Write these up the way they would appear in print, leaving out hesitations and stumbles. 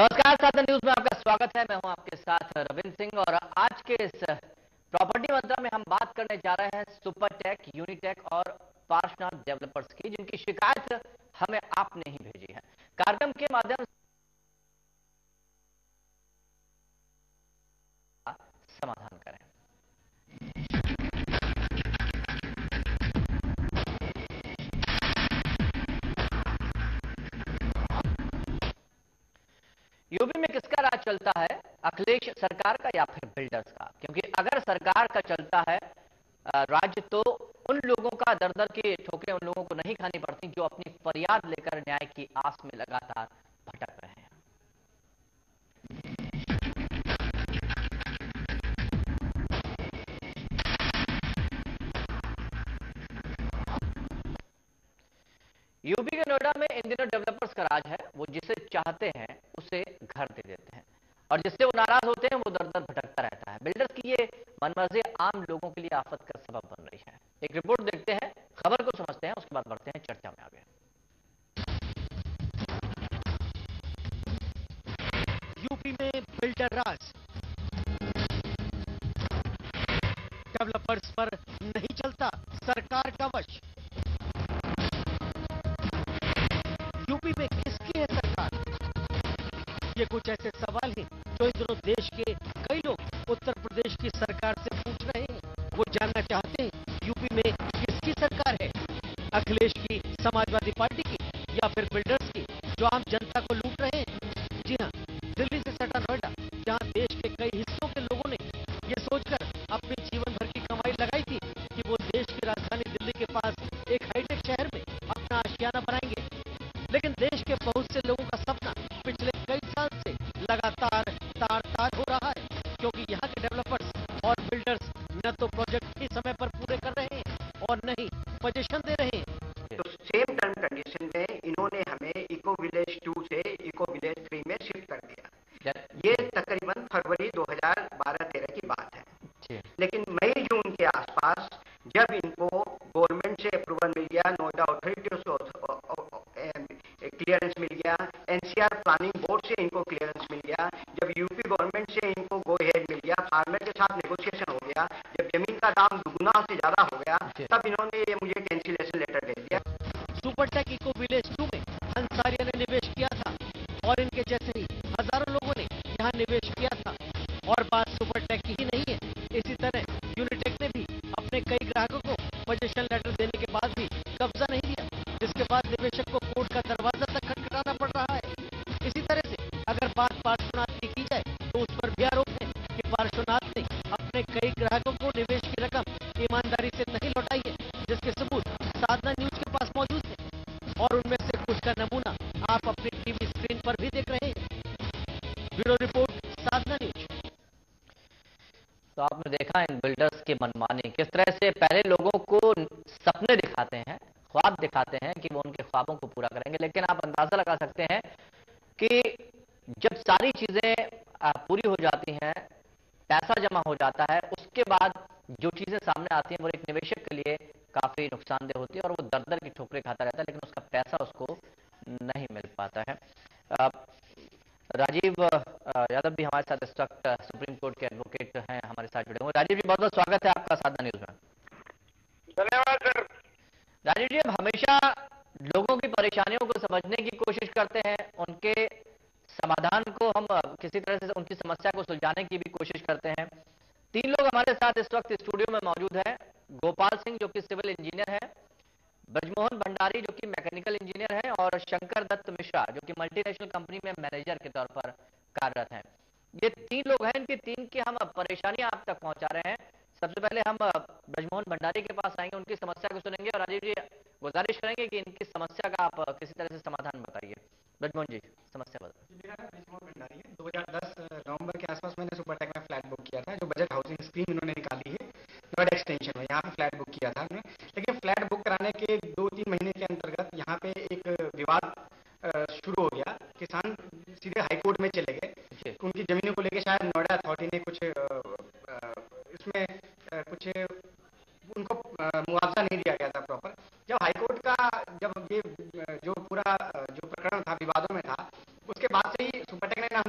नमस्कार, साधन न्यूज में आपका स्वागत है। मैं हूं आपके साथ रविंद्र सिंह और आज के इस प्रॉपर्टी मंत्रा में हम बात करने जा रहे हैं सुपरटेक, यूनिटेक और पार्श्वनाथ डेवलपर्स की, जिनकी शिकायत हमें आपने ही भेजी है। कार्यक्रम के माध्यम से समाधान करें। यूपी में किसका राज चलता है, अखिलेश सरकार का या फिर बिल्डर्स का? क्योंकि अगर सरकार का चलता है राज्य, तो उन लोगों का दर दर की ठोकरें उन लोगों को नहीं खानी पड़ती जो अपनी फरियाद लेकर न्याय की आस में लगातार भटक रहे हैं। यूपी के नोएडा में इन दिनों डेवलपर्स का राज है। वो जिसे चाहते हैं उसे घर दे देते हैं और जिससे वो नाराज होते हैं वो दर दर भटकता रहता है। बिल्डर्स की ये मनमर्जी आम लोगों के लिए आफत का सबब बन रही है। एक रिपोर्ट देखते हैं, खबर को समझते हैं, उसके बाद बढ़ते हैं चर्चा में आगे। यूपी में बिल्डर राज, डेवलपर्स पर नहीं चलता सरकार का वश। यूपी में किसकी है सरकार? ये कुछ ऐसे सवाल हैं जो इन दिनों देश के कई लोग उत्तर प्रदेश की सरकार से पूछ रहे हैं। वो जानना चाहते हैं यूपी में किसकी सरकार है, अखिलेश की, समाजवादी पार्टी की या फिर बिल्डर्स की, जो आम जनता को लूट रहे हैं। जी हाँ, दिल्ली से सटा नोएडा, जहां देश के कई हिस्सों के लोगों ने ये सोचकर अपनी जीवन भर की कमाई लगाई थी कि वो देश की राजधानी दिल्ली के पास एक हाईटेक शहर में अपना आशियाना बनाएंगे, लेकिन देश के बहुत से लोगों का सपना पिछले कई साल से लगातार तार-तार हो रहा है, क्योंकि यहाँ के डेवलपर्स और बिल्डर्स न तो प्रोजेक्ट ही समय पर पूरे कर रहे हैं और न ही पोजीशन दे रहे हैं। तो सेम टर्म कंडीशन में इन्होंने हमें इको विलेज 2 से इको विलेज 3 में शिफ्ट कर दिया। ये तकरीबन फरवरी 2012-13 की बात है। लेकिन मई जून के आसपास जब इनको गवर्नमेंट से अप्रूवल मिल गया, नोएडा अथॉरिटी से क्लियरेंस मिल गया, एनसीआर प्लानिंग बोर्ड से इनको क्लियरेंस मिल गया, जब यूपी गवर्नमेंट से इनको गो अहेड मिल गया, फार्मर के साथ नेगोशिएशन हो गया, जब जमीन का दाम दुगुना से ज्यादा हो गया, तब इन्होंने ये मुझे कैंसिलेशन लेटर दे दिया। सुपरटेक इको विलेज 2 में अंसारिया ने निवेश किया था और इनके जैसे ही हजारों लोगों ने यहाँ निवेश किया था। और बात सुपरटेक की ही नहीं है, इसी तरह यूनिटेक ने भी अपने कई ग्राहकों को पोजीशन लेटर देने के बाद भी कब्जा नहीं दिया, जिसके बाद निवेशक को कोर्ट का दरवाजा तक खटखटाना पड़ रहा है। इसी तरह से अगर बात पार्श्वनाथ की जाए तो उस पर भी आरोप है कि पार्श्वनाथ ने अपने कई ग्राहकों को निवेश की रकम ईमानदारी से नहीं लौटाई है, जिसके सबूत साधना न्यूज के पास मौजूद है और उनमें से कुछ का नमूना आप अपनी टीवी स्क्रीन पर भी देख रहे हैं। ब्यूरो रिपोर्ट, साधना न्यूज। तो आपने देखा इन बिल्डर्स की मनमानी, किस तरह से पहले लोगों को सपने दिखाते हैं, ख्वाब दिखाते हैं कि वो उनके ख्वाबों को पूरा करेंगे, लेकिन आप अंदाजा लगा सकते हैं कि जब सारी चीजें पूरी हो जाती हैं, पैसा जमा हो जाता है, उसके बाद जो चीजें सामने आती हैं वो एक निवेशक के लिए काफी नुकसानदेह होती है और वो दर दर की ठोकरें खाता रहता है, लेकिन उसका पैसा उसको नहीं मिल पाता है। राजीव यादव भी हमारे साथ इस वक्त सुप्रीम कोर्ट के एडवोकेट हैं, हमारे साथ जुड़े हुए। राजीव जी, बहुत बहुत स्वागत है आपका साधना न्यूज में। धन्यवाद सर। राजीव जी, अब हमेशा लोगों की परेशानियों को समझने की कोशिश करते हैं, उनके समाधान को हम किसी तरह से उनकी समस्या को सुलझाने की भी कोशिश करते हैं। तीन लोग हमारे साथ इस वक्त स्टूडियो में मौजूद हैं। गोपाल सिंह जो कि सिविल इंजीनियर है, ब्रजमोहन भंडारी जो कि मैकेनिकल इंजीनियर है और शंकर दत्त मिश्रा जो कि मल्टीनेशनल कंपनी में मैनेजर के तौर पर कार्यरत हैं। ये तीन लोग हैं, इनकी तीन की हम परेशानियां आप तक पहुंचा रहे हैं। सबसे पहले हम ब्रजमोहन भंडारी के पास आएंगे, उनकी समस्या को सुनेंगे और राजीव जी गुजारिश करेंगे कि इनकी समस्या का आप किसी तरह से समाधान बताइए। ब्रजमोहन जी, समस्या बताइए। मेरा नाम ब्रजमोहन भंडारी है। 2010 नवंबर के आसपास मैंने सुपरटेक में फ्लैट बुक किया था, जो बजट हाउसिंग स्कीम इन्होंने निकाली है नोएडा एक्सटेंशन में। यहाँ पे फ्लैट बुक किया था हमने, लेकिन फ्लैट बुक कराने के 2-3 महीने के अंतर्गत यहाँ पे एक विवाद शुरू हो गया। किसान सीधे हाईकोर्ट में चले गए, उनकी जमीनों को लेकर शायद नोएडा अथॉरिटी ने कुछ इसमें कुछ उनको मुआवजा नहीं दिया गया था प्रॉपर। जब हाईकोर्ट का जब ये जो पूरा जो प्रकरण था विवादों में था, उसके बाद से ही सुपरटेक ने ना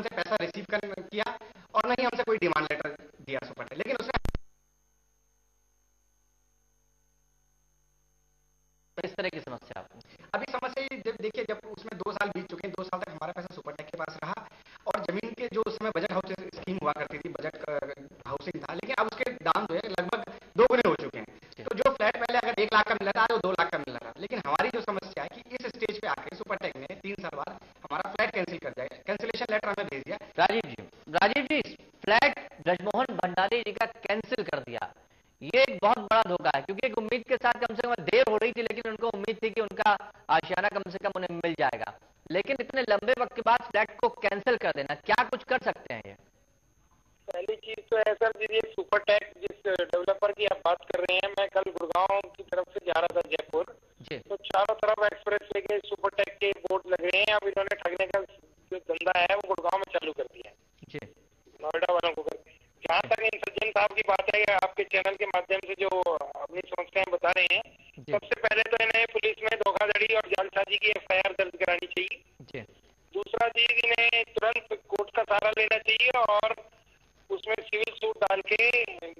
किया और न ही हमसे कोई डिमांड लेटर दिया सुपरटेक। लेकिन उसने इस तरह की समस्या आपको अभी समस्या ये देखिए, जब उसमें 2 साल बीत चुके हैं, 2 साल तक हमारा पैसा सुपरटेक के पास रहा और जमीन के जो उस समय बजट हाउसिंग स्कीम हुआ करती थी, बजट हाउसिंग था, लेकिन अब उसके दाम जो है लगभग 2 गुने हो चुके हैं। तो जो फ्लैट पहले अगर 1 लाख का मिल रहा था, वो 2 लाख का मिल रहा था। लेकिन हमारी जो समस्या है कि इस स्टेज पे आके सुपरटेक ने 3 साल बाद हमारा फ्लैट कैंसिल कर दिया, कैंसिलेशन लेटर हमें भेज दिया। राजीव जी फ्लैट ब्रजमोहन भंडारी जी का कैंसिल कर दिया, ये एक बहुत बड़ा धोखा है, क्योंकि एक उम्मीद के साथ कम से कम देर हो रही थी, लेकिन उनको उम्मीद थी कि उनका आशियाना कम से कम उन्हें मिल जाएगा। लेकिन इतने लंबे वक्त के बाद फ्लैट को कैंसिल कर देना, क्या कुछ कर सकते हैं ये? पहली चीज तो है सर जी, ये सुपरटेक जिस डेवलपर की आप बात कर रहे हैं, मैं कल गुड़गांव की तरफ से जा रहा था जयपुर, तो चारों तरफ एक्सप्रेस वे के सुपरटेक के बोर्ड लग रहे हैं। अब इन्होंने ठगने का जो धंधा है वो गुड़गांव में चालू कर दिया है, नोएडा वालों को कर। जहाँ तक इन सज्जन साहब की बात है, आपके चैनल के माध्यम से जो अपनी समस्याएं बता रहे हैं, सबसे पहले तो इन्हें पुलिस में धोखाधड़ी और जालसाजी की FIR दर्ज करानी चाहिए। दूसरा चीज, इन्हें तुरंत कोर्ट का सहारा लेना चाहिए और उसमें सिविल सूट डाल के,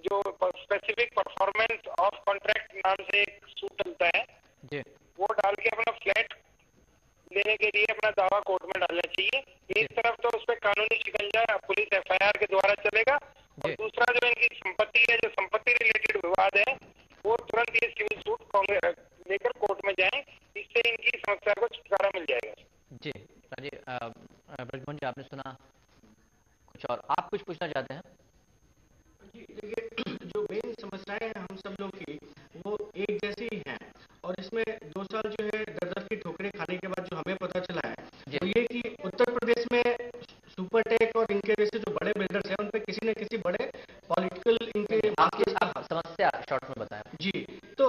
जो स्पेसिफिक परफॉर्मेंस ऑफ कॉन्ट्रैक्ट नाम से एक सूट चलता है, वो डाल के अपना फ्लैट लेने के लिए अपना दावा कोर्ट में डालना चाहिए। एक तरफ तो उस पर कानूनी शिकंजा पुलिस FIR के द्वारा चलेगा, और दूसरा जो इनकी संपत्ति है, जो संपत्ति रिलेटेड विवाद है, वो तुरंत ये सिविल सूट लेकर कोर्ट में जाएं, इससे इनकी समस्या को छुटकारा मिल जाएगा। जी ब्रजमोहन जी, आपने सुना कुछ और आप कुछ पूछना चाहते हैं? जी देखिए, जो मेन समस्याएं हैं हम सब लोग की, वो एक जैसी ही हैं, और इसमें 2 साल जो है दर-दर की ठोकरें खाने के बाद जो हमें पता चला है, वो ये कि उत्तर प्रदेश में सुपरटेक और इनके जैसे जो बड़े बिल्डर्स हैं, उन पे किसी न किसी बड़े पॉलिटिकल इनके समस्या शॉर्ट में बताएं। जी, तो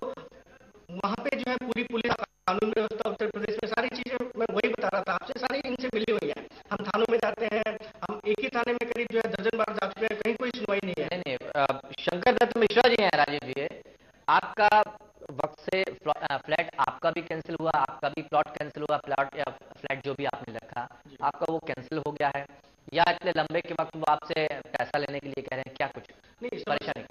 वहाँ पे जो है पूरी पुलिस, कानून व्यवस्था उत्तर प्रदेश में सारी चीजें, मैं वही बता रहा था आपसे, सारी इनसे मिली हुई है। हम थानों में जाते हैं, हम एक ही थाने में करीब जो है दर्जन बार जा चुके हैं, कहीं कोई सुनवाई नहीं है। नहीं, शंकर दत्त मिश्रा जी हैं राजीव जी, आपका वक्त से फ्लैट आपका भी कैंसिल हुआ, आपका भी प्लॉट कैंसिल हुआ, प्लॉट या फ्लैट जो भी आपने रखा आपका वो कैंसिल हो गया है, या इतने लंबे के वक्त वो आपसे पैसा लेने के लिए कह रहे हैं, क्या कुछ नहीं, परेशानी?